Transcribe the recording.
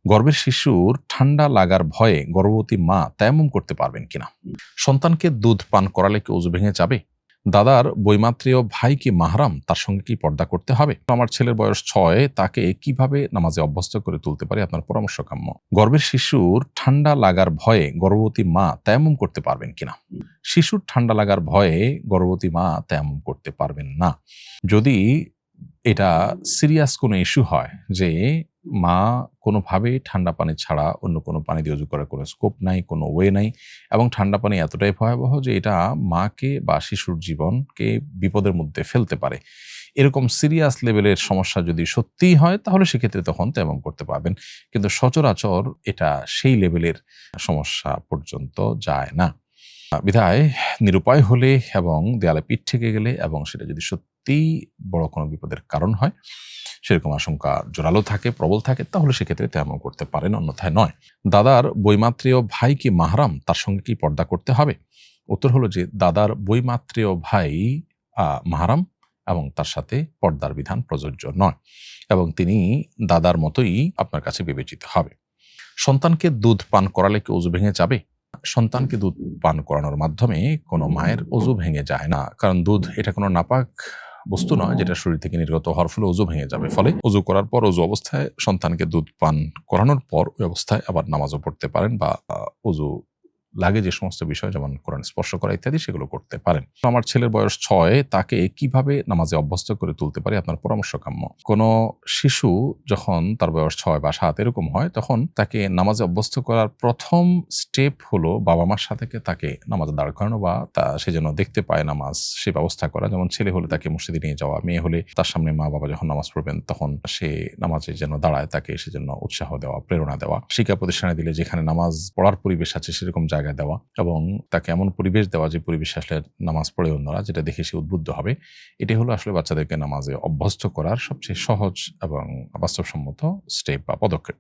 গর্ভের শিশুর ঠান্ডা লাগার ভয়ে গর্ভবতী মা তায়াম্মুম করতে পারবেন কিনা? সন্তানকে দুধ পান করালে কি ওযু ভেঙে যাবে? দাদার বৈমাত্রেয় ভাই কি মাহরাম? তার সঙ্গে কি পর্দা করতে হবে? আমার ছেলের বয়স ৬, তাকে কিভাবে নামাজে অভ্যস্ত করে তুলতে পারি? আপনার পরামর্শ কাম্য। গর্ভের শিশুর ঠান্ডা লাগার ভয়ে গর্ভবতী মা তায়াম্মুম করতে পারবেন কিনা? শিশুর ঠান্ডা লাগার ভয়ে গর্ভবতী মা তায়াম্মুম করতে পারবেন না। যদি এটা সিরিয়াস কোনো ইস্যু হয় যে মা কোনোভাবেই ঠান্ডা পানি ছাড়া অন্য কোনো পানি দিয়ে ওযু করার কোনো স্কোপ নাই, কোনো ওয়ে নাই, এবং ঠান্ডা পানি এতটাই ভয়াবহ যে এটা মাকে বা শিশুর জীবনকে বিপদের মধ্যে ফেলতে পারে, এরকম সিরিয়াস লেভেলের সমস্যা যদি সত্যিই হয় তাহলে সেক্ষেত্রে তখন তায়াম্মুম করতে পারবেন। কিন্তু সচরাচর এটা সেই লেভেলের সমস্যা পর্যন্ত যায় না। বিধায় নিরুপায় হলে এবং দেয়ালে পিঠ ঠেকে গেলে এবং সেটা যদি সত্যিই বড় কোনো বিপদের কারণ হয়, সেরকম আশঙ্কা জোরালো থাকে, প্রবল থাকে, তাহলে সেক্ষেত্রে তায়াম্মুম করতে পারেন, অন্যথায় নয়। দাদার বৈমাত্রেয় ভাই কি মাহরাম? তার সঙ্গে কি পর্দা করতে হবে? উত্তর হলো যে দাদার বৈমাত্রেয় ভাই মাহরাম এবং তার সাথে পর্দার বিধান প্রযোজ্য নয়, এবং তিনি দাদার মতোই আপনার কাছে বিবেচিত হবে। সন্তানকে দুধ পান করালে কি ওযু ভেঙে যাবে? সন্তানকে দুধ পান করানোর মাধ্যমে কোনো মায়ের ওযু ভেঙে যায় না, কারণ দুধ এটা কোনো নাপাক বস্তু নয় যেটা শরীর থেকে নির্গত হওয়ার ফলে ওযু ভেঙে যাবে। ফলে ওযু করার পর ওযু অবস্থায় সন্তানকে দুধ পান করানোর পর ওই অবস্থায় আবার নামাজও পড়তে পারেন, বা ওযু লাগে যে সমস্ত বিষয় যেমন কোরআন স্পর্শ করা ইত্যাদি সেগুলো করতে পারেন। আমার ছেলের বয়স ৬, তাকে কিভাবে নামাজে অভ্যস্ত করে তুলতে পারি? আপনার পরামর্শ কাম্য। কোনো শিশু যখন তার বয়স ৬ বা ৭ এরকম হয়, তখন তাকে নামাজে অভ্যস্ত করার প্রথম স্টেপ হলো বাবা মার সাথে তাকে নামাজে দাঁড় করানো, বা সে যেন দেখতে পায় নামাজ, সে ব্যবস্থা করা। যেমন ছেলে হলে তাকে মসজিদে নিয়ে যাওয়া, মেয়ে হলে তার সামনে মা বাবা যখন নামাজ পড়বেন তখন সে নামাজে যেন দাঁড়ায়, তাকে সে জন্য উৎসাহ দেওয়া, প্রেরণা দেওয়া। শিক্ষা প্রতিষ্ঠানে দিলে যেখানে নামাজ পড়ার পরিবেশ আছে সেরকম জায়গায় দেওয়া, এবং তাকে এমন পরিবেশ দেওয়া যে পরিবেশে আসলে নামাজ পড়ে অন্যরা যেটা দেখে সে উদ্বুদ্ধ হবে। এটি হলো আসলে বাচ্চাদেরকে নামাজে অভ্যস্ত করার সবচেয়ে সহজ এবং বাস্তবসম্মত স্টেপ বা পদক্ষেপ।